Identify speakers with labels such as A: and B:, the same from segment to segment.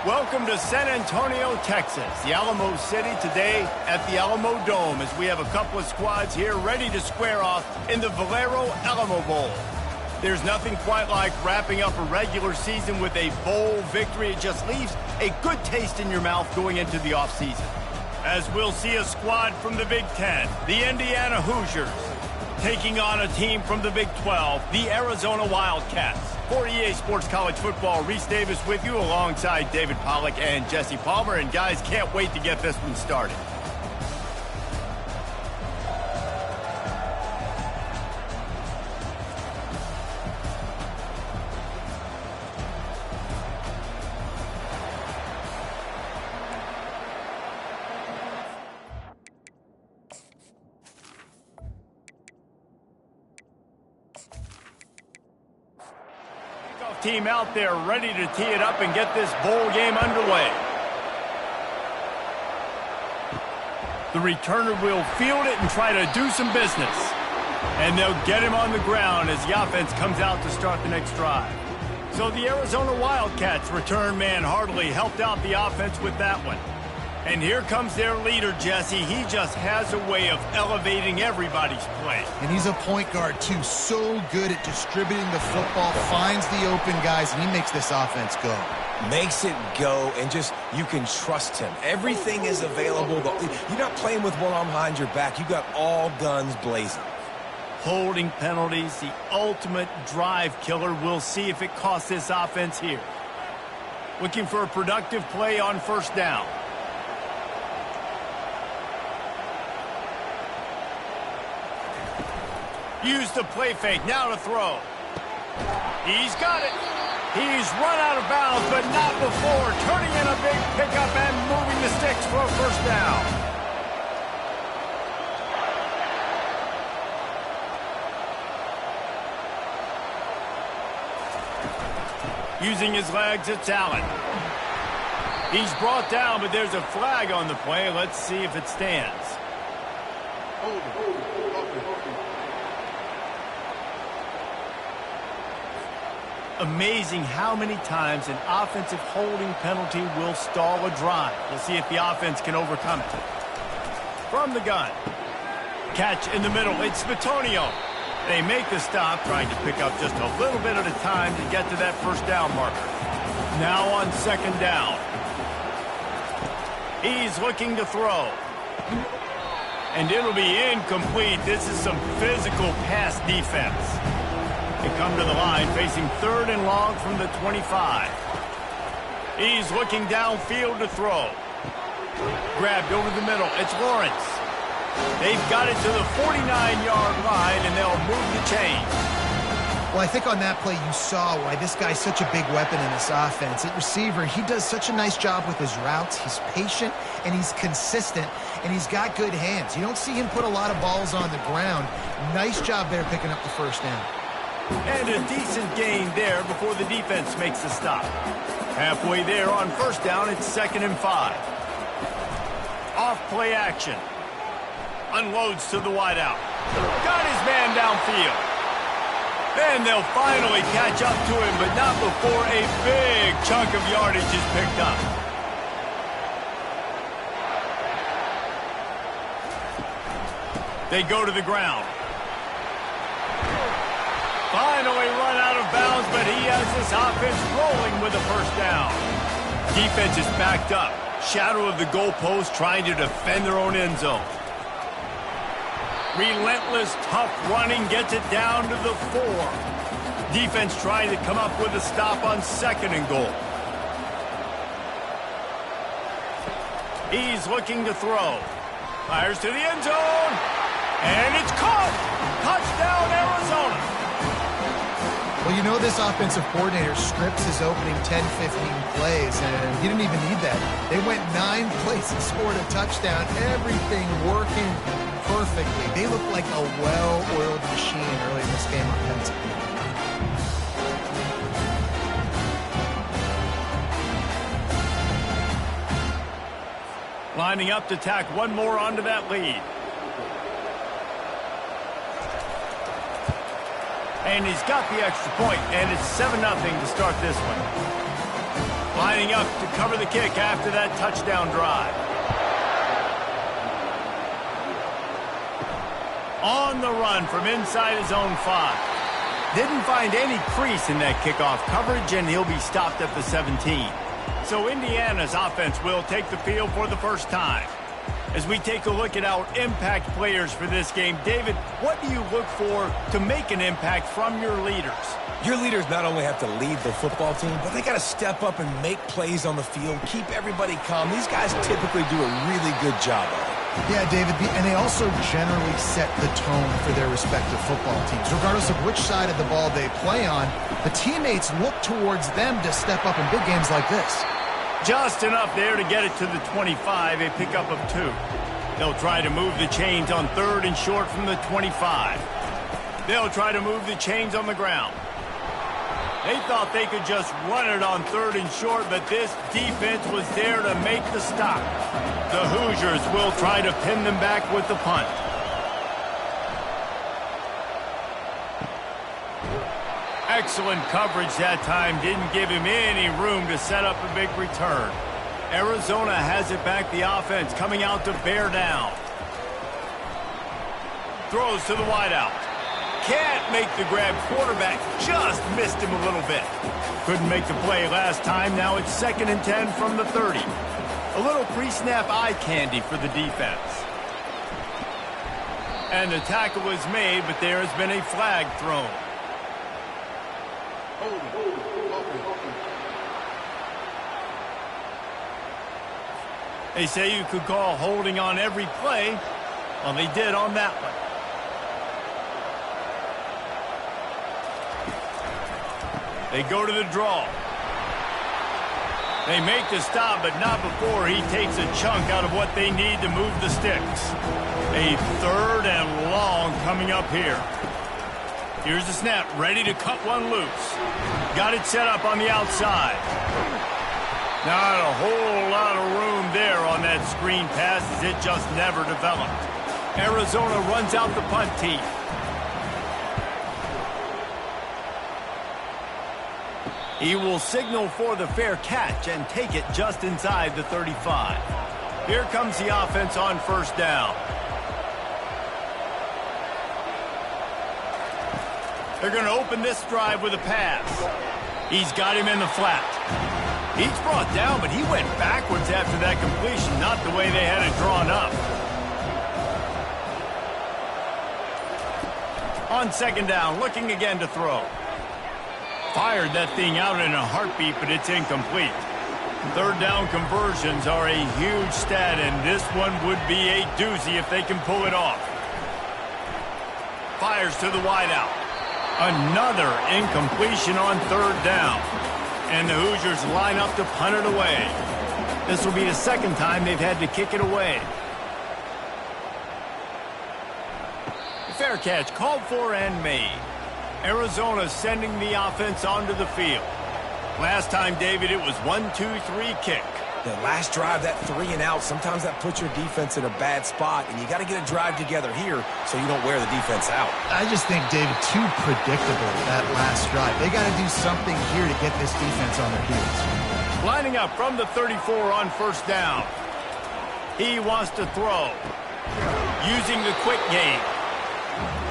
A: Welcome to San Antonio, Texas, the Alamo City today at the Alamo Dome as we have a couple of squads here ready to square off in the Valero Alamo Bowl. There's nothing quite like wrapping up a regular season with a bowl victory. It just leaves a good taste in your mouth going into the offseason. As we'll see a squad from the Big Ten, the Indiana Hoosiers, taking on a team from the Big 12, the Arizona Wildcats. For EA Sports College Football, Reese Davis with you alongside David Pollack and Jesse Palmer. And guys, can't wait to get this one started. Team out there ready to tee it up and get this bowl game underway. The returner will field it and try to do some business. And they'll get him on the ground as the offense comes out to start the next drive. So the Arizona Wildcats return man hardly helped out the offense with that one. And here comes their leader, Jesse. He just has a way of elevating everybody's play.
B: And he's a point guard, too. So good at distributing the football, finds the open guys, and he makes this offense go.
C: Makes it go, and just, you can trust him. Everything is available. You're not playing with one arm behind your back. You got all guns blazing.
A: Holding penalties, the ultimate drive killer. We'll see if it costs this offense here. Looking for a productive play on first down. Use the play fake, now to throw. He's got it. He's run out of bounds, but not before. Turning in a big pickup and moving the sticks for a first down. Using his legs, it's Allen. He's brought down, but there's a flag on the play. Let's see if it stands. Amazing how many times an offensive holding penalty will stall a drive. We'll see if the offense can overcome it. From the gun. Catch in the middle. It's Bitonio. They make the stop, trying to pick up just a little bit at a time to get to that first down marker. Now on second down. He's looking to throw. And it'll be incomplete. This is some physical pass defense. They come to the line, facing third and long from the 25. He's looking downfield to throw. Grabbed over the middle. It's Lawrence. They've got it to the 49-yard line, and they'll move the chain.
B: Well, I think on that play you saw why this guy's such a big weapon in this offense. At receiver, he does such a nice job with his routes. He's patient, and he's consistent, and he's got good hands. You don't see him put a lot of balls on the ground. Nice job there picking up the first down.
A: And a decent gain there before the defense makes the stop. Halfway there on first down, it's 2nd and 5. Off play action. Unloads to the wideout. Got his man downfield. Then they'll finally catch up to him, but not before a big chunk of yardage is picked up. They go to the ground. Finally run out of bounds, but he has this offense rolling with a first down. Defense is backed up. Shadow of the goalpost trying to defend their own end zone. Relentless, tough running gets it down to the 4. Defense trying to come up with a stop on 2nd and goal. He's looking to throw. Fires to the end zone. And it's caught. Touchdown, Arizona.
B: Well, you know this offensive coordinator scripts his opening 10, 15 plays, and he didn't even need that. They went 9 plays and scored a touchdown. Everything working perfectly. They look like a well-oiled machine early in this game offensively.
A: Lining up to tack one more onto that lead. And he's got the extra point, and it's 7-0 to start this one. Lining up to cover the kick after that touchdown drive. On the run from inside his own 5. Didn't find any crease in that kickoff coverage, and he'll be stopped at the 17. So Indiana's offense will take the field for the first time. As we take a look at our impact players for this game, David, what do you look for to make an impact from your leaders?
C: Your leaders not only have to lead the football team, but they got to step up and make plays on the field, keep everybody calm. These guys typically do a really good job of it.
B: Yeah, David, and they also generally set the tone for their respective football teams. Regardless of which side of the ball they play on, the teammates look towards them to step up in big games like this.
A: Just enough there to get it to the 25, a pickup of 2. They'll try to move the chains on 3rd and short from the 25. They'll try to move the chains on the ground. They thought they could just run it on 3rd and short, but this defense was there to make the stop. The Hoosiers will try to pin them back with the punt. Excellent coverage that time. Didn't give him any room to set up a big return. Arizona has it back. The offense coming out to bear down. Throws to the wideout. Can't make the grab. Quarterback just missed him a little bit. Couldn't make the play last time. Now it's 2nd and 10 from the 30. A little pre-snap eye candy for the defense. And the tackle was made, but there has been a flag thrown. They say you could call holding on every play. Well, they did on that one. They go to the draw. They make the stop, but not before he takes a chunk out of what they need to move the sticks. A 3rd and long coming up here. Here's the snap, ready to cut one loose. Got it set up on the outside. Not a whole lot of room there on that screen pass, as it just never developed. Arizona runs out the punt team. He will signal for the fair catch and take it just inside the 35. Here comes the offense on 1st down. They're going to open this drive with a pass. He's got him in the flat. He's brought down, but he went backwards after that completion, not the way they had it drawn up. On 2nd down, looking again to throw. Fired that thing out in a heartbeat, but it's incomplete. 3rd down conversions are a huge stat, and this one would be a doozy if they can pull it off. Fires to the wideout. Another incompletion on 3rd down. And the Hoosiers line up to punt it away. This will be the 2nd time they've had to kick it away. Fair catch called for and made. Arizona sending the offense onto the field. Last time, David, it was 1-2-3 kick.
C: The last drive, that 3 and out, sometimes that puts your defense in a bad spot, and you got to get a drive together here so you don't wear the defense out.
B: I just think, David, too predictable that last drive. They got to do something here to get this defense on their heels.
A: Lining up from the 34 on 1st down. He wants to throw. Using the quick game.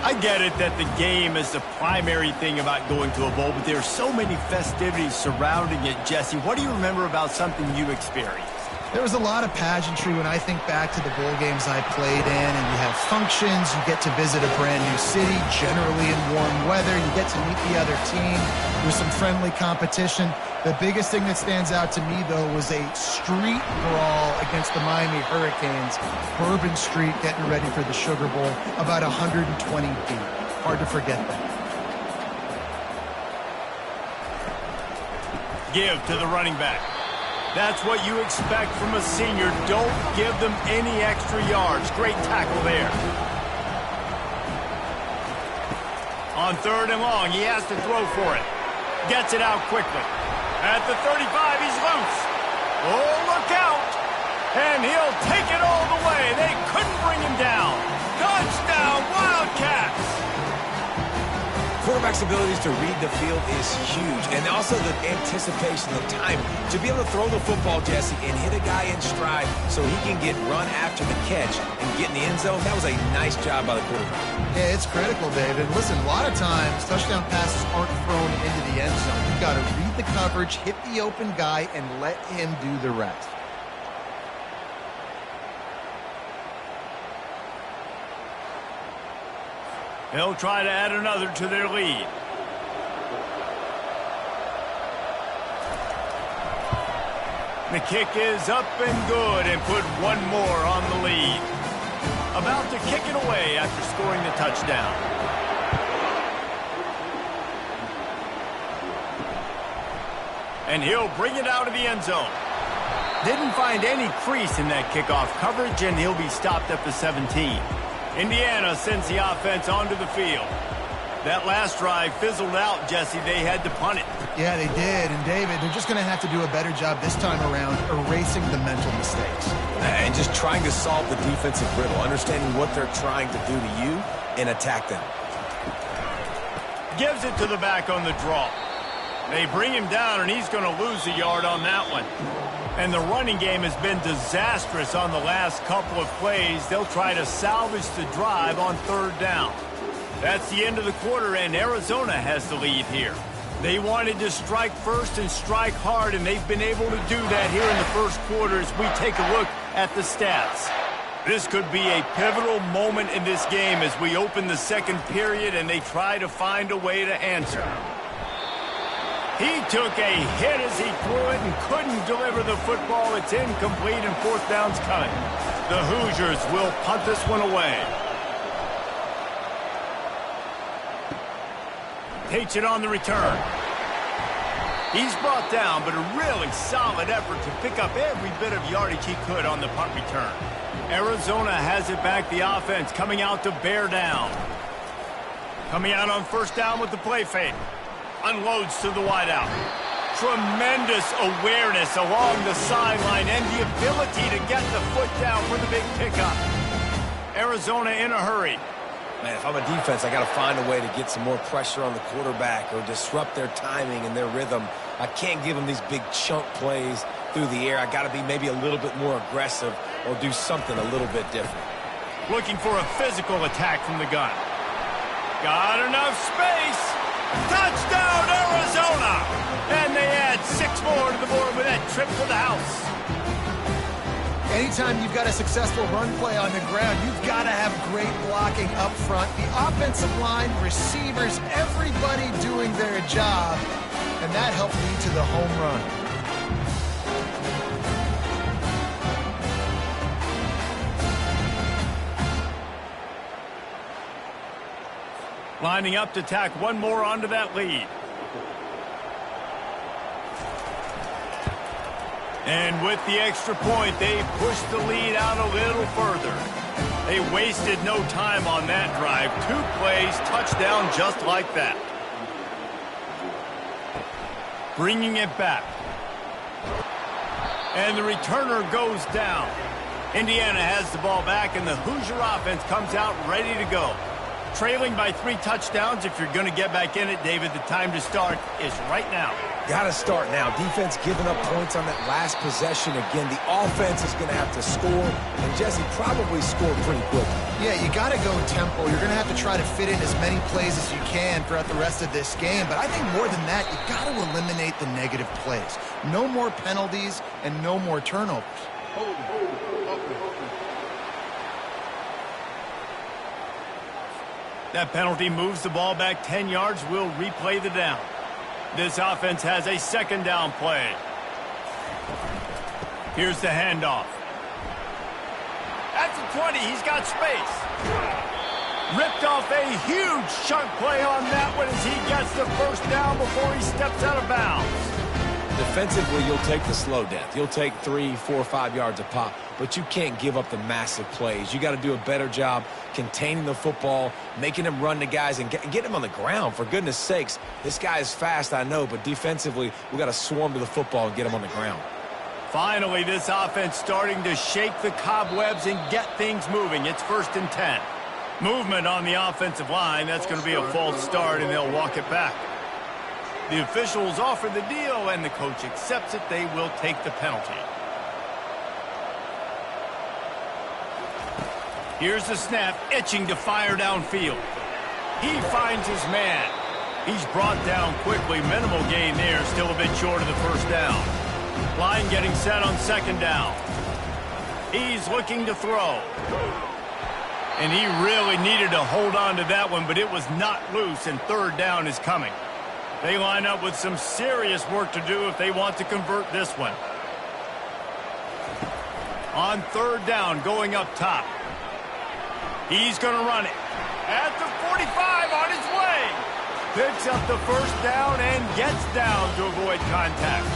A: I get it that the game is the primary thing about going to a bowl, but there are so many festivities surrounding it. Jesse, what do you remember about something you experienced?
B: There was a lot of pageantry when I think back to the bowl games I played in, and you have functions, you get to visit a brand new city, generally in warm weather, you get to meet the other team, there's some friendly competition. The biggest thing that stands out to me, though, was a street brawl against the Miami Hurricanes. Bourbon Street getting ready for the Sugar Bowl, about 120 feet. Hard to forget that.
A: Give to the running back. That's what you expect from a senior. Don't give them any extra yards. Great tackle there. On 3rd and long, he has to throw for it. Gets it out quickly. At the 35, he's loose. Oh, look out. And he'll take it all the way. They couldn't bring him down. Touchdown, Wildcats.
C: quarterback's abilities to read the field is huge, and also the anticipation, the time to be able to throw the football, Jesse, and hit a guy in stride so he can get run after the catch and get in the end zone. That was a nice job by the quarterback.
B: Yeah, it's critical, David. Listen, a lot of times touchdown passes aren't thrown into the end zone. You've got to read the coverage, hit the open guy, and let him do the rest.
A: They'll try to add another to their lead. The kick is up and good, and put one more on the lead. About to kick it away after scoring the touchdown. And he'll bring it out of the end zone. Didn't find any crease in that kickoff coverage, and he'll be stopped at the 17. Indiana sends the offense onto the field. That last drive fizzled out, Jesse. They had to punt it.
B: Yeah, they did. And, David, they're just going to have to do a better job this time around erasing the mental mistakes.
C: And just trying to solve the defensive riddle, understanding what they're trying to do to you and attack them.
A: Gives it to the back on the draw. They bring him down, and he's going to lose a yard on that one. And the running game has been disastrous on the last couple of plays. They'll try to salvage the drive on third down. That's the end of the quarter, and Arizona has the lead here. They wanted to strike first and strike hard, and they've been able to do that here in the first quarter as we take a look at the stats. This could be a pivotal moment in this game as we open the second period and they try to find a way to answer. He took a hit as he threw it and couldn't deliver the football. It's incomplete and fourth down's coming. The Hoosiers will punt this one away. Takes it on the return. He's brought down, but a really solid effort to pick up every bit of yardage he could on the punt return. Arizona has it back, the offense coming out to bear down. Coming out on first down with the play fake. Unloads to the wideout. Tremendous awareness along the sideline and the ability to get the foot down for the big pickup. Arizona in a hurry.
C: Man, if I'm a defense, I got to find a way to get some more pressure on the quarterback or disrupt their timing and their rhythm. I can't give them these big chunk plays through the air. I got to be maybe a little bit more aggressive or do something a little bit different.
A: Looking for a physical attack from the gun. Got enough space. Touchdown, Arizona! And they add 6 more to the board with that trip to the house.
B: Anytime you've got a successful run play on the ground, you've got to have great blocking up front. The offensive line, receivers, everybody doing their job. And that helped lead to the home run.
A: Lining up to tack one more onto that lead. And with the extra point, they pushed the lead out a little further. They wasted no time on that drive. 2 plays, touchdown just like that. Bringing it back. And the returner goes down. Indiana has the ball back, and the Hoosier offense comes out ready to go. Trailing by 3 touchdowns. If you're going to get back in it, David, the time to start is right now.
C: Got to start now. Defense giving up points on that last possession. Again, the offense is going to have to score, and Jesse probably scored pretty quick.
B: Yeah, you got to go tempo. You're going to have to try to fit in as many plays as you can throughout the rest of this game. But I think more than that, you got to eliminate the negative plays. No more penalties and no more turnovers.
A: That penalty moves the ball back 10 yards. We'll replay the down. This offense has a second down play. Here's the handoff. At the 20, he's got space. Ripped off a huge chunk play on that one as he gets the first down before he steps out of bounds.
C: Defensively, you'll take the slow death. You'll take 3, 4, 5 yards a pop, but you can't give up the massive plays. You got to do a better job containing the football, making him run the guys, and get him on the ground. For goodness sakes, this guy is fast, I know, but defensively, we got to swarm to the football and get him on the ground.
A: Finally, this offense starting to shake the cobwebs and get things moving. It's 1st and 10. Movement on the offensive line. That's going to be a false start, and they'll walk it back. The officials offer the deal, and the coach accepts it. They will take the penalty. Here's the snap, itching to fire downfield. He finds his man. He's brought down quickly. Minimal gain there, still a bit short of the first down. Line getting set on second down. He's looking to throw. And he really needed to hold on to that one, but it was not loose, and third down is coming. They line up with some serious work to do if they want to convert this one. On third down, going up top. He's going to run it. At the 45, on his way. Picks up the first down and gets down to avoid contact.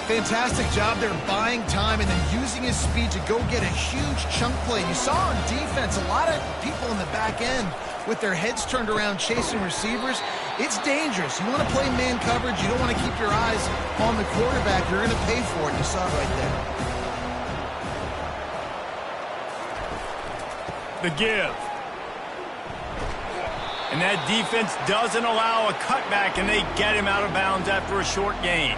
B: Fantastic job there buying time and then using his speed to go get a huge chunk play. You saw on defense a lot of people in the back end with their heads turned around chasing receivers. It's dangerous. You want to play man coverage. You don't want to keep your eyes on the quarterback. You're going to pay for it. You saw it right there.
A: The give. And that defense doesn't allow a cutback, and they get him out of bounds after a short gain.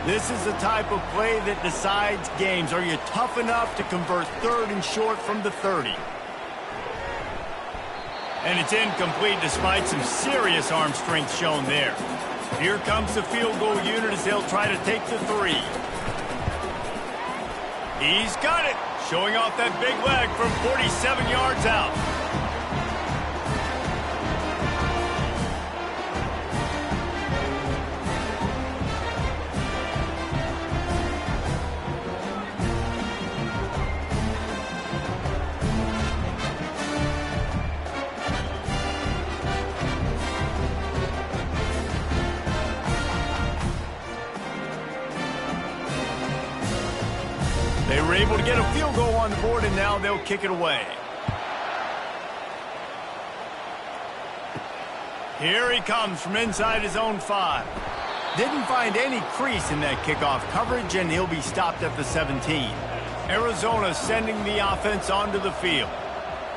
A: This is the type of play that decides games. Are you tough enough to convert third and short from the 30? And it's incomplete despite some serious arm strength shown there. Here comes the field goal unit as they'll try to take the 3. He's got it. Showing off that big leg from 47 yards out. They were able to get a field goal on the board, and now they'll kick it away. Here he comes from inside his own 5. Didn't find any crease in that kickoff coverage, and he'll be stopped at the 17. Arizona sending the offense onto the field.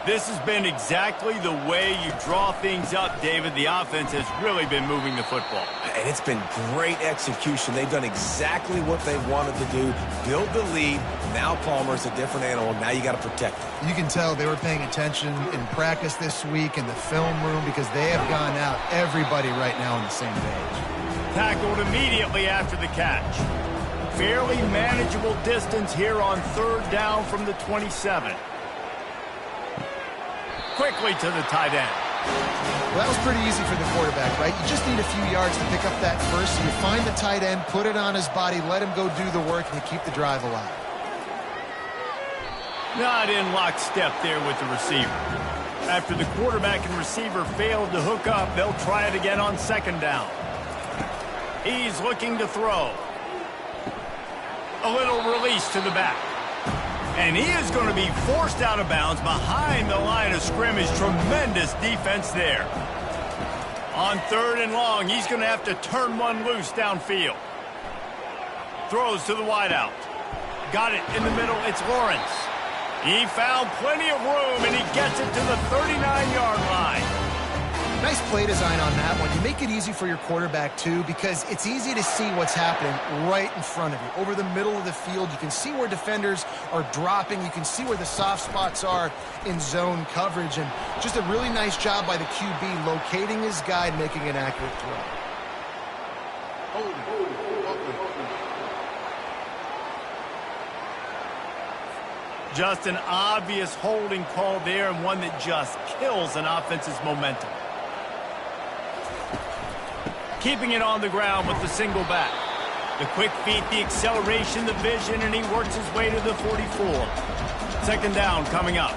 A: This has been exactly the way you draw things up, David. The offense has really been moving the football.
C: And it's been great execution. They've done exactly what they wanted to do. Build the lead. Now Palmer's a different animal. Now you got to protect him.
B: You can tell they were paying attention in practice this week in the film room because they have gone out, everybody right now on the same page.
A: Tackled immediately after the catch. Fairly manageable distance here on third down from the 27. Quickly to the tight end.
B: Well, that was pretty easy for the quarterback, right? You just need a few yards to pick up that first. So you find the tight end, put it on his body, let him go do the work, and you keep the drive alive.
A: Not in lockstep there with the receiver. After the quarterback and receiver failed to hook up, they'll try it again on second down. He's looking to throw. A little release to the back. And he is going to be forced out of bounds behind the line of scrimmage. Tremendous defense there. On third and long, he's going to have to turn one loose downfield. Throws to the wideout. Got it in the middle. It's Lawrence. He found plenty of room, and he gets it to the 39-yard line.
B: Nice play design on that one. You make it easy for your quarterback, too, because it's easy to see what's happening right in front of you. Over the middle of the field, you can see where defenders are dropping. You can see where the soft spots are in zone coverage. And just a really nice job by the QB locating his guy and making an accurate throw.
A: Just an obvious holding call there, and one that just kills an offense's momentum. Keeping it on the ground with the single back. The quick feet, the acceleration, the vision, and he works his way to the 44. Second down coming up.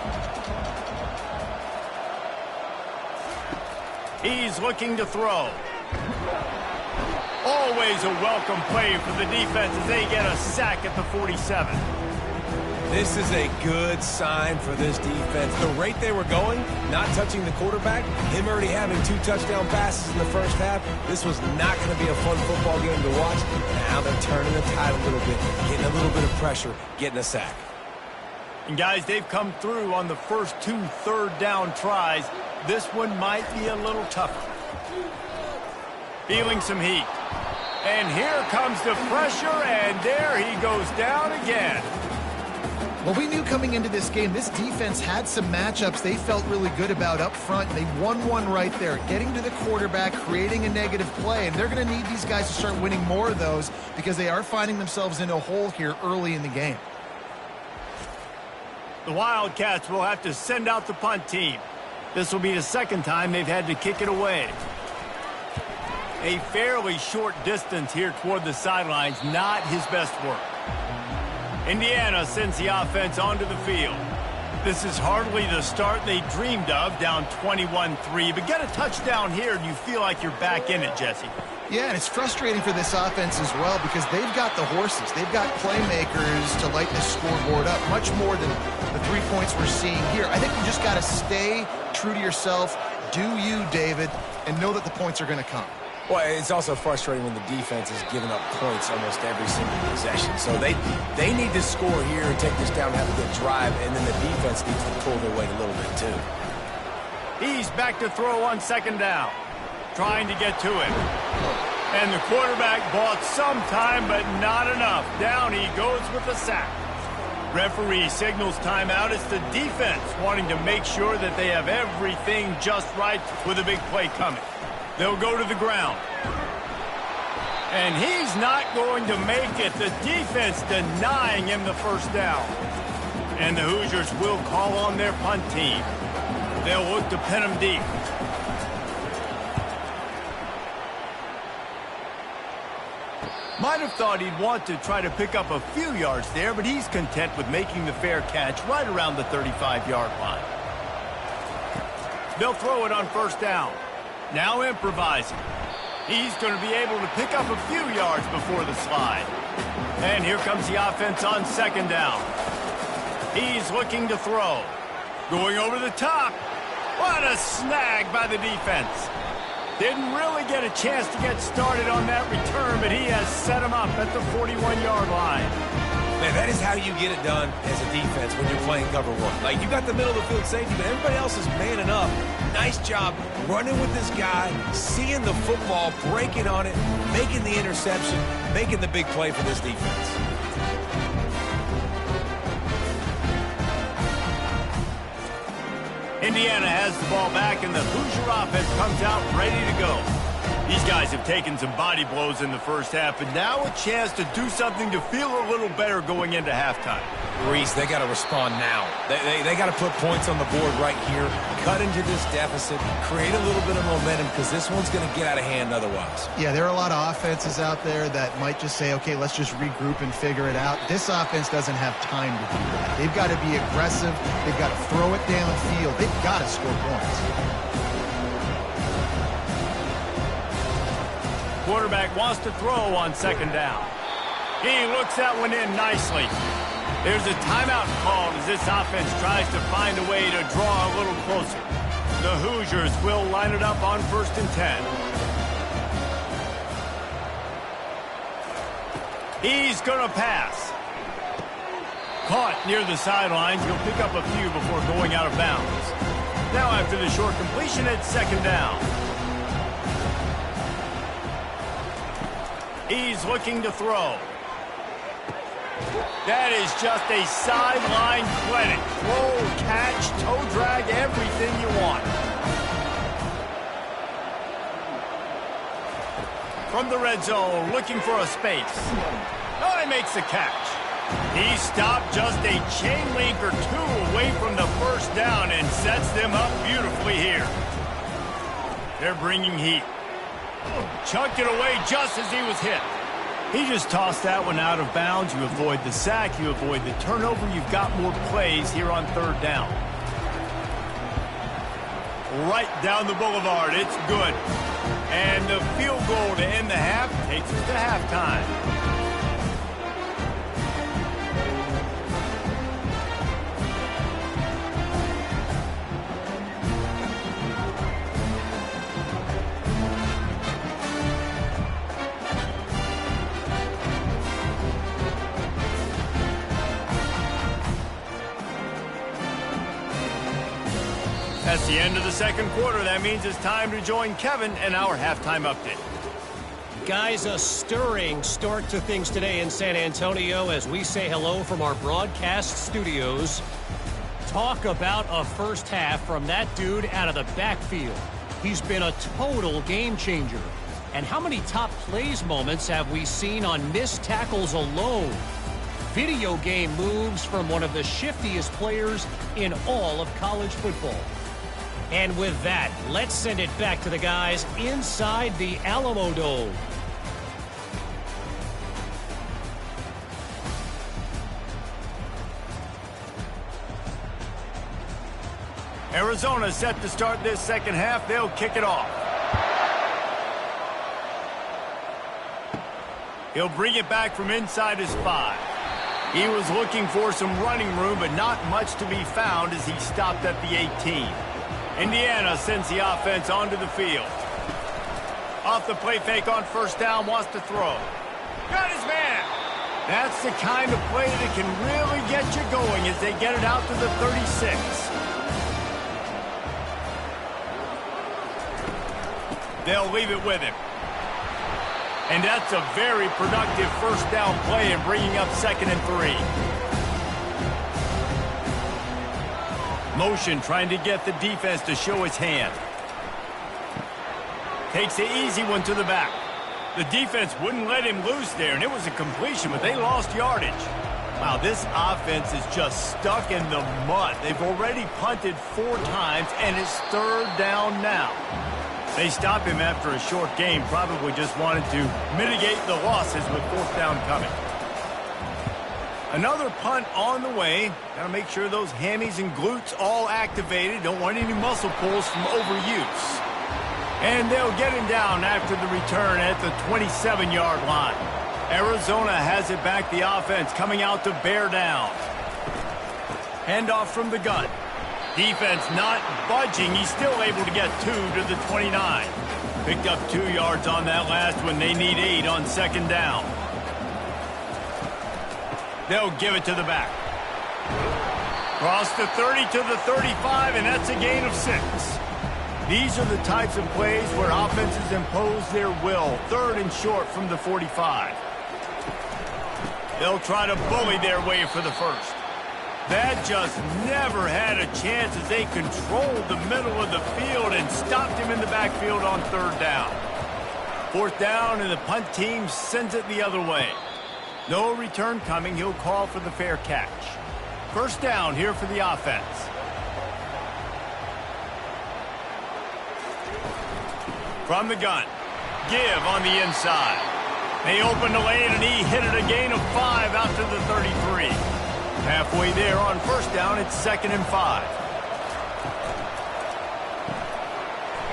A: He's looking to throw. Always a welcome play for the defense as they get a sack at the 47.
C: This is a good sign for this defense. The rate they were going, not touching the quarterback, him already having 2 touchdown passes in the first half, this was not going to be a fun football game to watch. Now they're turning the tide a little bit, getting a little bit of pressure, getting a sack.
A: And guys, they've come through on the first 2 third-down tries. This one might be a little tougher. Feeling some heat. And here comes the pressure, and there he goes down again.
B: Well, we knew coming into this game, this defense had some matchups they felt really good about up front. They won one right there, getting to the quarterback, creating a negative play. And they're going to need these guys to start winning more of those because they are finding themselves in a hole here early in the game.
A: The Wildcats will have to send out the punt team. This will be the second time they've had to kick it away. A fairly short distance here toward the sidelines, not his best work. Indiana sends the offense onto the field. This is hardly the start they dreamed of, down 21-3. But get a touchdown here and you feel like you're back in it, Jesse.
B: Yeah, and it's frustrating for this offense as well because they've got the horses. They've got playmakers to light the scoreboard up, much more than the 3 points we're seeing here. I think you just got to stay true to yourself, do you, David, and know that the points are going to come.
C: Well, it's also frustrating when the defense is giving up points almost every single possession. So they need to score here and take this down and have a good drive, and then the defense needs to pull their weight a little bit too.
A: He's back to throw on second down, trying to get to it. And the quarterback bought some time, but not enough. Down he goes with the sack. Referee signals timeout. It's the defense wanting to make sure that they have everything just right with a big play coming. They'll go to the ground. And he's not going to make it. The defense denying him the first down. And the Hoosiers will call on their punt team. They'll look to pin him deep. Might have thought he'd want to try to pick up a few yards there, but he's content with making the fair catch right around the 35-yard line. They'll throw it on first down. Now improvising. He's going to be able to pick up a few yards before the slide. And here comes the offense on second down. He's looking to throw. Going over the top. What a snag by the defense. Didn't really get a chance to get started on that return, but he has set him up at the 41-yard line.
C: Man, that is how you get it done as a defense when you're playing cover one. Like, you got the middle of the field safety, but everybody else is manning up. Nice job running with this guy, seeing the football, breaking on it, making the interception, making the big play for this defense.
A: Indiana has the ball back, and the Hoosier offense comes out ready to go. These guys have taken some body blows in the first half, and now a chance to do something to feel a little better going into halftime.
C: Reese, they got to respond now. They got to put points on the board right here, cut into this deficit, create a little bit of momentum, because this one's going to get out of hand otherwise.
B: Yeah, there are a lot of offenses out there that might just say, okay, let's just regroup and figure it out. This offense doesn't have time to do that. They've got to be aggressive. They've got to throw it downfield. They've got to score points.
A: Quarterback wants to throw on second down. He looks that one in nicely. There's a timeout called as this offense tries to find a way to draw a little closer. The Hoosiers will line it up on 1st and 10. He's going to pass. Caught near the sidelines. He'll pick up a few before going out of bounds. Now after the short completion, it's second down. He's looking to throw. That is just a sideline clinic. Throw, catch, toe drag, everything you want. From the red zone, looking for a space. Oh, he makes the catch. He stopped just a chain link or two away from the first down and sets them up beautifully here. They're bringing heat. Chucked it away just as he was hit. He just tossed that one out of bounds. You avoid the sack, you avoid the turnover. You've got more plays here on third down. Right down the boulevard, it's good. And the field goal to end the half takes us to halftime. That's the end of the second quarter. That means it's time to join Kevin in our halftime update.
D: Guys, a stirring start to things today in San Antonio as we say hello from our broadcast studios. Talk about a first half from that dude out of the backfield. He's been a total game changer. And how many top plays moments have we seen on missed tackles alone? Video game moves from one of the shiftiest players in all of college football. And with that, let's send it back to the guys inside the Alamo Dome.
A: Arizona set to start this second half. They'll kick it off. He'll bring it back from inside his 5. He was looking for some running room, but not much to be found as he stopped at the 18. Indiana sends the offense onto the field. Off the play fake on first down, wants to throw. Got his man. That's the kind of play that can really get you going as they get it out to the 36. They'll leave it with him. And that's a very productive first down play in bringing up 2nd and 3. Motion trying to get the defense to show his hand. Takes the easy one to the back. The defense wouldn't let him loose there, and it was a completion, but they lost yardage. Wow, this offense is just stuck in the mud. They've already punted 4 times, and it's 3rd down now. They stopped him after a short game, probably just wanted to mitigate the losses with 4th down coming. Another punt on the way. Got to make sure those hammies and glutes all activated. Don't want any muscle pulls from overuse. And they'll get him down after the return at the 27-yard line. Arizona has it back, the offense coming out to bear down. Handoff from the gun. Defense not budging. He's still able to get 2 to the 29. Picked up 2 yards on that last one. They need 8 on 2nd down. They'll give it to the back. Cross the 30 to the 35, and that's a gain of 6. These are the types of plays where offenses impose their will. 3rd and short from the 45. They'll try to bully their way for the first. That just never had a chance as they controlled the middle of the field and stopped him in the backfield on 3rd down. 4th down, and the punt team sends it the other way. No return coming. He'll call for the fair catch. 1st down here for the offense. From the gun. Give on the inside. They opened the lane, and he hit it a gain of 5 out to the 33. Halfway there on 1st down, it's 2nd and 5.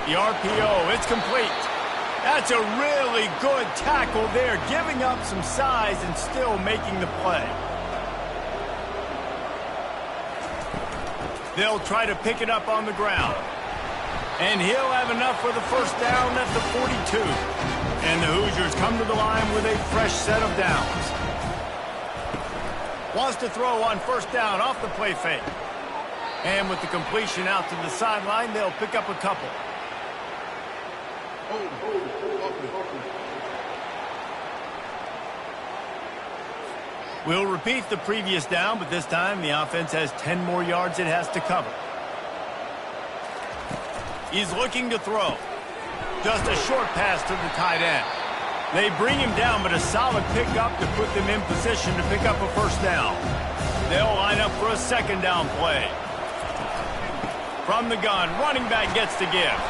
A: The RPO, it's complete. That's a really good tackle there, giving up some size and still making the play. They'll try to pick it up on the ground. And he'll have enough for the 1st down at the 42. And the Hoosiers come to the line with a fresh set of downs. Wants to throw on 1st down off the play fake. And with the completion out to the sideline, they'll pick up a couple. We'll repeat the previous down, but this time the offense has 10 more yards it has to cover. He's looking to throw. Just a short pass to the tight end. They bring him down, but a solid pickup to put them in position to pick up a 1st down. They'll line up for a 2nd down play. From the gun, running back gets the give.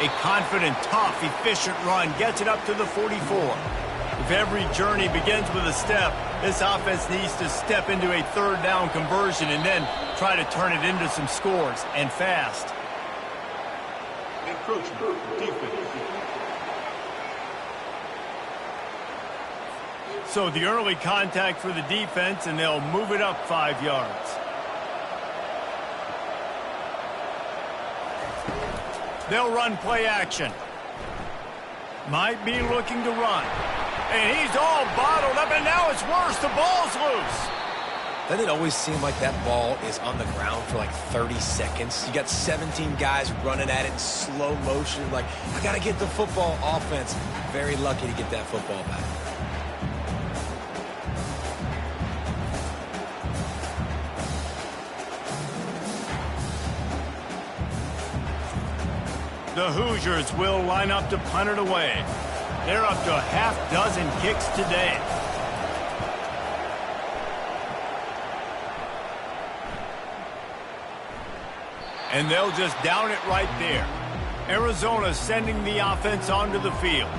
A: A confident, tough, efficient run gets it up to the 44. If every journey begins with a step, this offense needs to step into a 3rd down conversion and then try to turn it into some scores, and fast. So the early contact for the defense, and they'll move it up 5 yards. They'll run play action. Might be looking to run. And he's all bottled up, and now it's worse. The ball's loose.
C: Doesn't it always seem like that ball is on the ground for like 30 seconds? You got 17 guys running at it in slow motion. Like, I got to get the football. Offense, very lucky to get that football back.
A: The Hoosiers will line up to punt it away. They're up to a half dozen kicks today. And they'll just down it right there. Arizona sending the offense onto the field.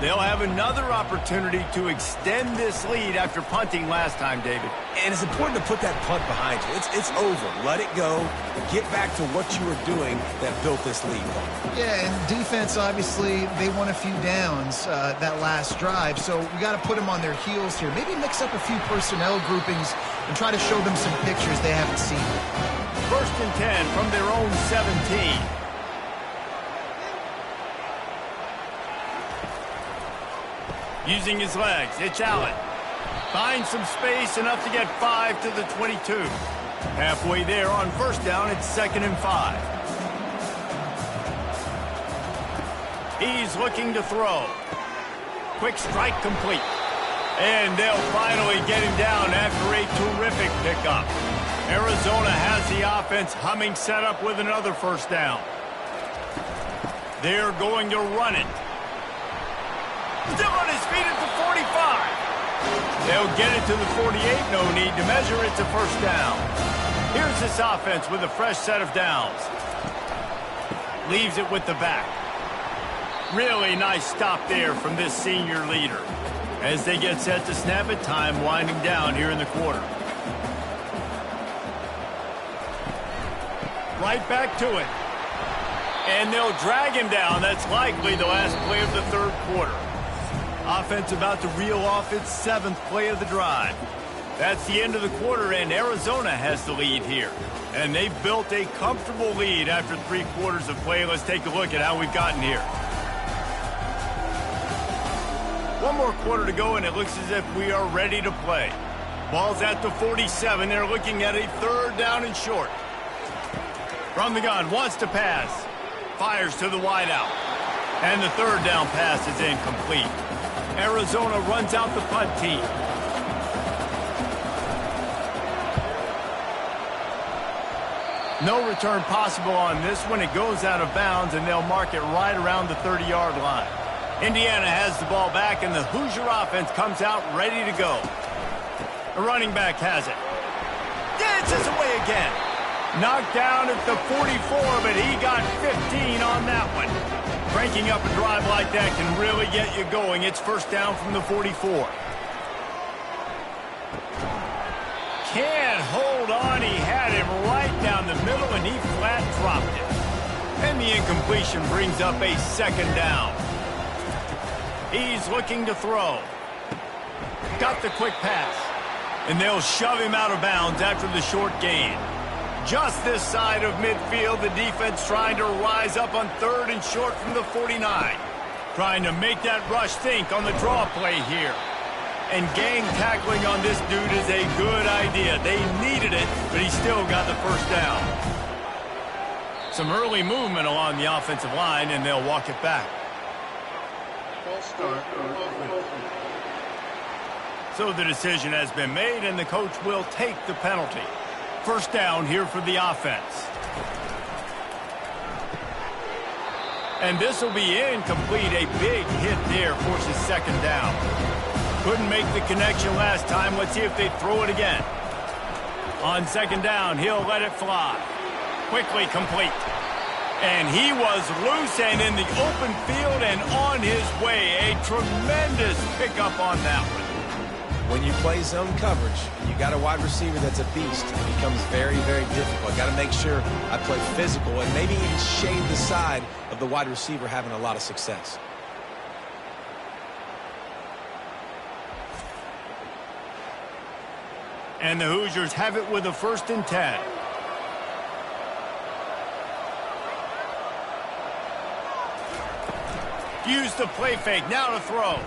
A: They'll have another opportunity to extend this lead after punting last time, David.
C: And it's important to put that punt behind you. It's over. Let it go. Get back to what you were doing that built this lead.
B: Yeah, and defense, obviously, they won a few downs that last drive, so we got to put them on their heels here. Maybe mix up a few personnel groupings and try to show them some pictures they haven't seen.
A: 1st and 10 from their own 17. Using his legs, it's Allen. Finds some space, enough to get 5 to the 22. Halfway there on 1st down, it's 2nd and 5. He's looking to throw. Quick strike complete. And they'll finally get him down after a terrific pickup. Arizona has the offense humming, set up with another 1st down. They're going to run it. Still on his feet at the 45. They'll get it to the 48. No need to measure. It's a 1st down. Here's this offense with a fresh set of downs. Leaves it with the back. Really nice stop there from this senior leader. As they get set to snap it, time winding down here in the quarter. Right back to it. And they'll drag him down. That's likely the last play of the 3rd quarter. Offense about to reel off its 7th play of the drive. That's the end of the quarter, and Arizona has the lead here. And they've built a comfortable lead after 3 quarters of play. Let's take a look at how we've gotten here. 1 more quarter to go, and it looks as if we are ready to play. Ball's at the 47. They're looking at a 3rd down and short. From the gun, wants to pass. Fires to the wideout. And the 3rd down pass is incomplete. Arizona runs out the punt team. No return possible on this one. It goes out of bounds, and they'll mark it right around the 30-yard line. Indiana has the ball back, and the Hoosier offense comes out ready to go. The running back has it. Dances away again. Knocked down at the 44, but he got 15 on that one. Cranking up a drive like that can really get you going. It's 1st down from the 44. Can't hold on. He had him right down the middle, and he flat dropped it. And the incompletion brings up a 2nd down. He's looking to throw. Got the quick pass. And they'll shove him out of bounds after the short gain. Just this side of midfield, the defense trying to rise up on 3rd and short from the 49. Trying to make that rush think on the draw play here. And gang tackling on this dude is a good idea. They needed it, but he still got the 1st down. Some early movement along the offensive line, and they'll walk it back. So the decision has been made, and the coach will take the penalty. 1st down here for the offense. And this will be incomplete. A big hit there forces 2nd down. Couldn't make the connection last time. Let's see if they throw it again. On 2nd down, he'll let it fly. Quickly complete. And he was loose and in the open field and on his way. A tremendous pickup on that one.
C: When you play zone coverage, you got a wide receiver that's a beast. It becomes very, very difficult. Got to make sure I play physical and maybe even shade the side of the wide receiver having a lot of success.
A: And the Hoosiers have it with a 1st and 10. Use the play fake. Now to throw.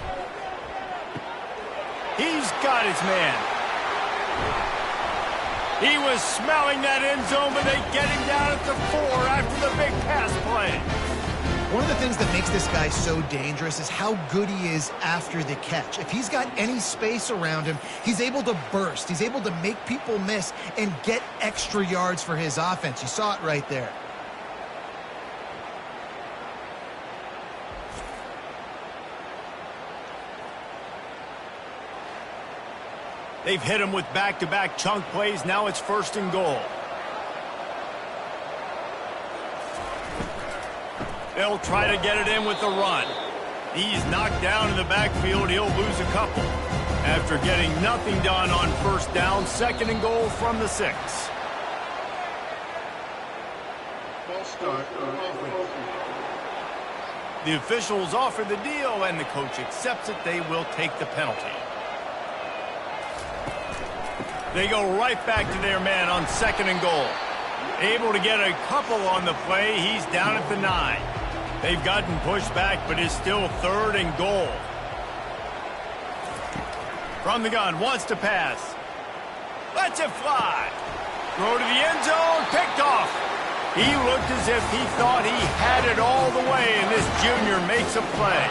A: He's got his man. He was smelling that end zone, but they get him down at the 4 after the big pass play.
B: One of the things that makes this guy so dangerous is how good he is after the catch. If he's got any space around him, he's able to burst. He's able to make people miss and get extra yards for his offense. You saw it right there.
A: They've hit him with back-to-back chunk plays. Now it's 1st and goal. They'll try to get it in with the run. He's knocked down in the backfield. He'll lose a couple. After getting nothing done on 1st down, 2nd and goal from the 6. The officials offer the deal, and the coach accepts it. They will take the penalty. They go right back to their man on 2nd and goal. Able to get a couple on the play. He's down at the 9. They've gotten pushed back, but it's still 3rd and goal. From the gun, wants to pass. Lets it fly. Throw to the end zone, picked off. He looked as if he thought he had it all the way, and this junior makes a play.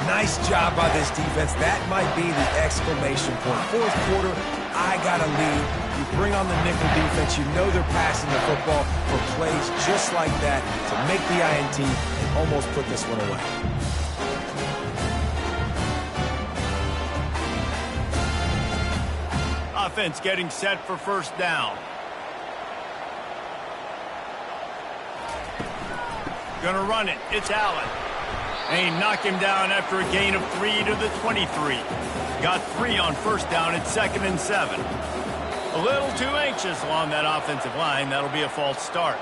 C: Nice job by this defense. That might be the exclamation point. 4th quarter, I got a lead. You bring on the nickel defense. You know they're passing the football for plays just like that to make the INT and almost put this one away.
A: Offense getting set for 1st down. Gonna run it. It's Allen. They knock him down after a gain of 3 to the 23. Got 3 on 1st down at 2nd and 7. A little too anxious along that offensive line. That'll be a false start.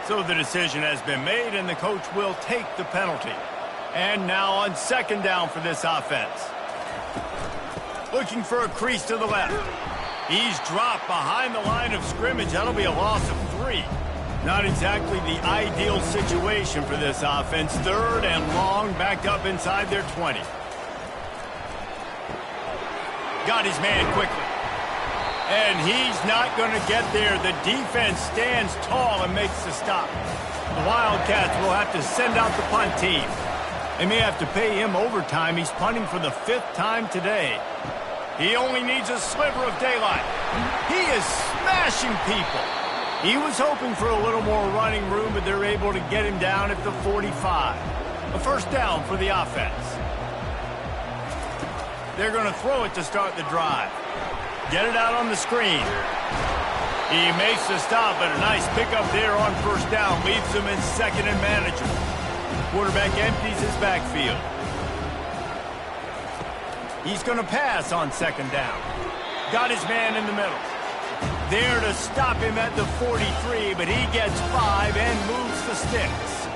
A: So the decision has been made, and the coach will take the penalty. And now on 2nd down for this offense. Looking for a crease to the left. He's dropped behind the line of scrimmage. That'll be a loss of 3. Not exactly the ideal situation for this offense. 3rd and long, backed up inside their 20. Got his man quickly. And he's not going to get there. The defense stands tall and makes the stop. The Wildcats will have to send out the punt team. They may have to pay him overtime. He's punting for the 5th time today. He only needs a sliver of daylight. He is smashing people. He was hoping for a little more running room, but they're able to get him down at the 45. A 1st down for the offense. They're going to throw it to start the drive. Get it out on the screen. He makes the stop, but a nice pickup there on 1st down. Leaves him in 2nd and manageable. Quarterback empties his backfield. He's going to pass on 2nd down. Got his man in the middle. There to stop him at the 43, but he gets 5 and moves the sticks.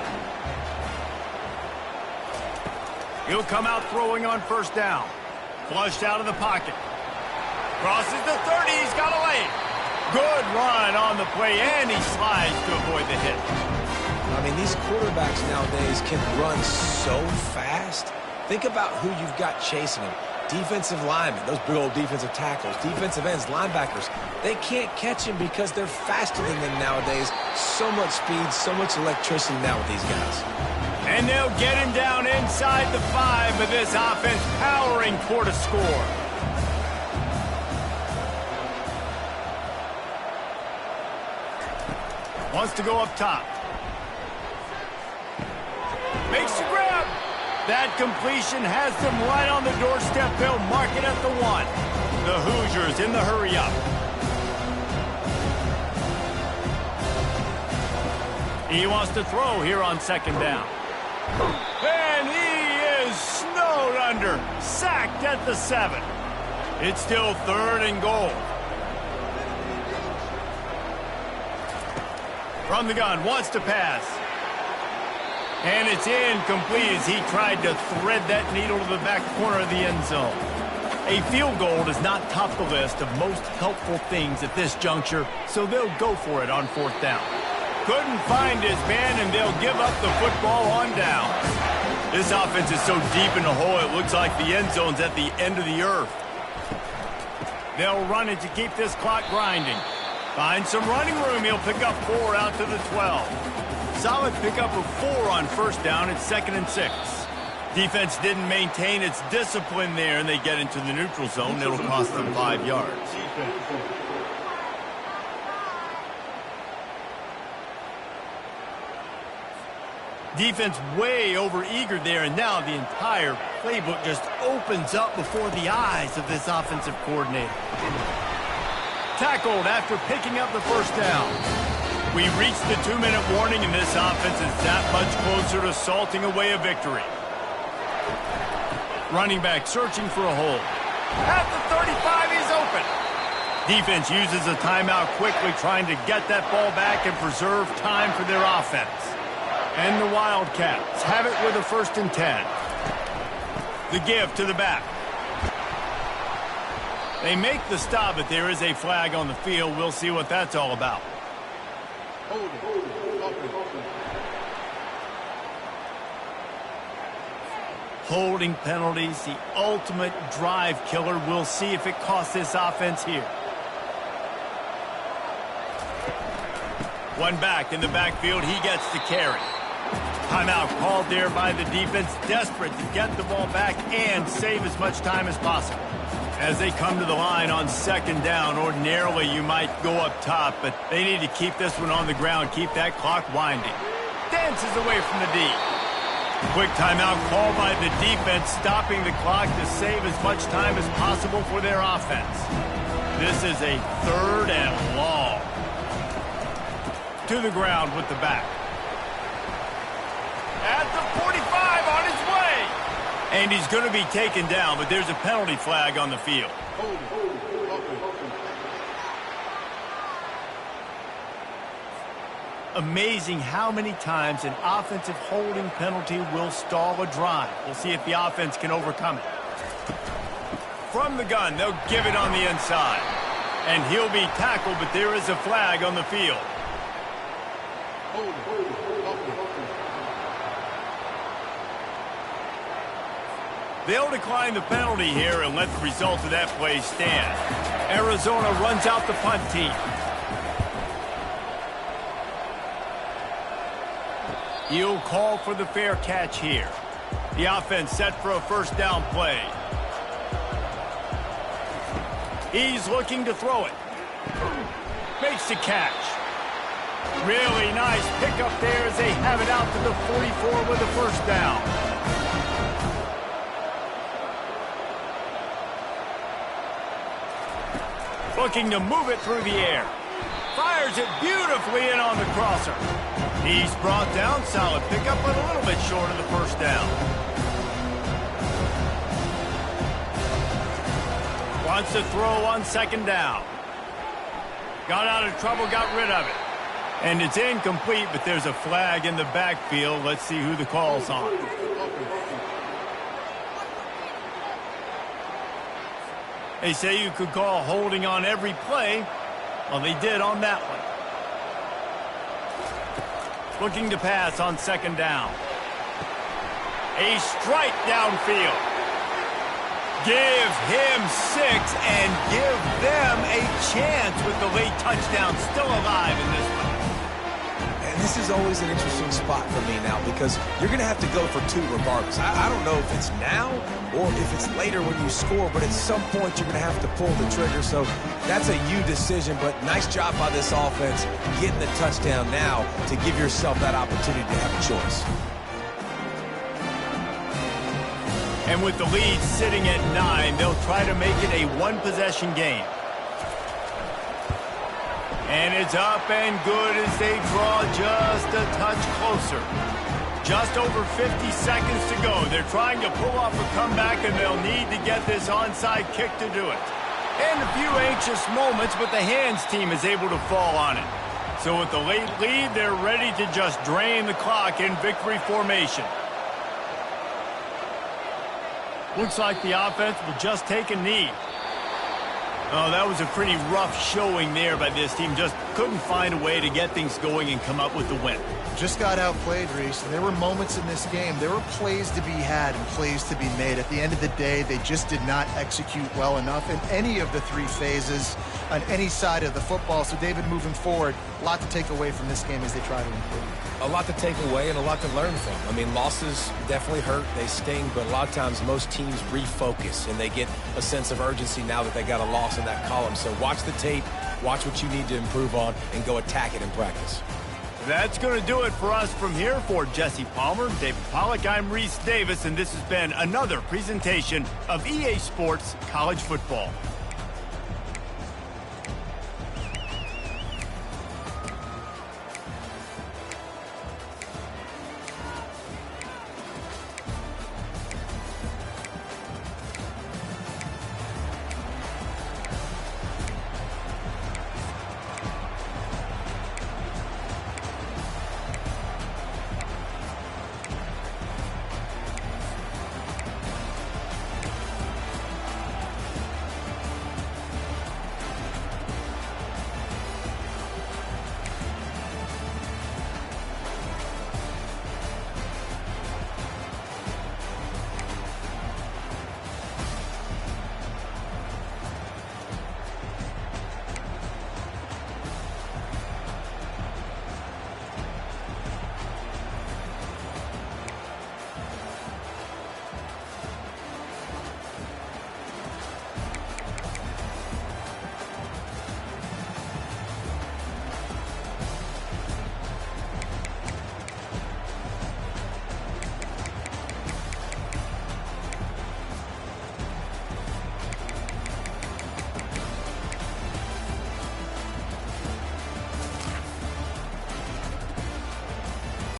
A: He'll come out throwing on 1st down. Flushed out of the pocket. Crosses the 30. He's got a lane. Good run on the play, and he slides to avoid the hit.
C: I mean, these quarterbacks nowadays can run so fast. Think about who you've got chasing him. Defensive linemen, those big old defensive tackles, defensive ends, linebackers. They can't catch him because they're faster than them nowadays. So much speed, so much electricity now with these guys.
A: And they'll get him down inside the 5, but this offense powering toward a score. Wants to go up top. Makes the grab. That completion has them right on the doorstep. They'll mark it at the 1. The Hoosiers in the hurry up. He wants to throw here on 2nd down. And he is snowed under. Sacked at the 7. It's still 3rd and goal. From the gun, wants to pass. And it's incomplete as he tried to thread that needle to the back corner of the end zone. A field goal does not top the list of most helpful things at this juncture, so they'll go for it on 4th down. Couldn't find his man, and they'll give up the football on down. This offense is so deep in the hole, it looks like the end zone's at the end of the earth. They'll run it to keep this clock grinding. Find some running room. He'll pick up 4 out to the 12. Solid pickup of 4 on first down. It's 2nd and 6. Defense didn't maintain its discipline there, and they get into the neutral zone. It'll cost them 5 yards. Defense way over-eager there, and now the entire playbook just opens up before the eyes of this offensive coordinator. Tackled after picking up the first down. We reached the 2-minute warning, and this offense is that much closer to salting away a victory. Running back searching for a hole. At the 35, he's open. Defense uses a timeout quickly, trying to get that ball back and preserve time for their offense. And the Wildcats have it with a 1st and 10. The give to the back. They make the stop, but there is a flag on the field. We'll see what that's all about. Holding penalties, the ultimate drive killer. We'll see if it costs this offense here. One back in the backfield. He gets the carry. Timeout called there by the defense, desperate to get the ball back and save as much time as possible. As they come to the line on 2nd down, ordinarily you might go up top, but they need to keep this one on the ground, keep that clock winding. Dances away from the D. Quick timeout called by the defense, stopping the clock to save as much time as possible for their offense. This is a 3rd and long. To the ground with the back. At the 45, on his way. And he's going to be taken down, but there's a penalty flag on the field. Amazing how many times an offensive holding penalty will stall a drive. We'll see if the offense can overcome it. From the gun, they'll give it on the inside. And he'll be tackled, but there is a flag on the field. They'll decline the penalty here and let the result of that play stand. Arizona runs out the punt team. He'll call for the fair catch here. The offense set for a 1st down play. He's looking to throw it. Makes the catch. Really nice pickup there as they have it out to the 44 with a 1st down. Looking to move it through the air. Fires it beautifully in on the crosser. He's brought down. Solid pickup, but a little bit short of the 1st down. Wants to throw on 2nd down. Got out of trouble, got rid of it. And it's incomplete, but there's a flag in the backfield. Let's see who the call's on. They say you could call holding on every play. Well, they did on that one. Looking to pass on 2nd down. A strike downfield. Give him 6 and give them a chance with the late touchdown still alive in this one.
C: And this is always an interesting spot for me now because you're going to have to go for 2 regardless. I don't know if it's now or if it's later when you score, but at some point you're going to have to pull the trigger. So that's a you decision, but nice job by this offense getting the touchdown now to give yourself that opportunity to have a choice.
A: And with the lead sitting at 9, they'll try to make it a 1-possession game. And it's up and good as they draw just a touch closer. Just over 50 seconds to go. They're trying to pull off a comeback, and they'll need to get this onside kick to do it. And a few anxious moments, but the hands team is able to fall on it. So with the late lead, they're ready to just drain the clock in victory formation. Looks like the offense will just take a knee. Oh, that was a pretty rough showing there by this team. Just couldn't find a way to get things going and come up with the win.
B: Just got outplayed, Reese. There were moments in this game. There were plays to be had and plays to be made. At the end of the day, they just did not execute well enough in any of the three phases on any side of the football. So, David, moving forward, a lot to take away from this game as they try to improve.
C: A lot to take away and a lot to learn from. I mean, losses definitely hurt. They sting, but a lot of times most teams refocus and they get a sense of urgency now that they got a loss in that column. So watch the tape, watch what you need to improve on, and go attack it in practice.
A: That's going to do it for us from here. For Jesse Palmer, David Pollack, I'm Reese Davis, and this has been another presentation of EA Sports College Football.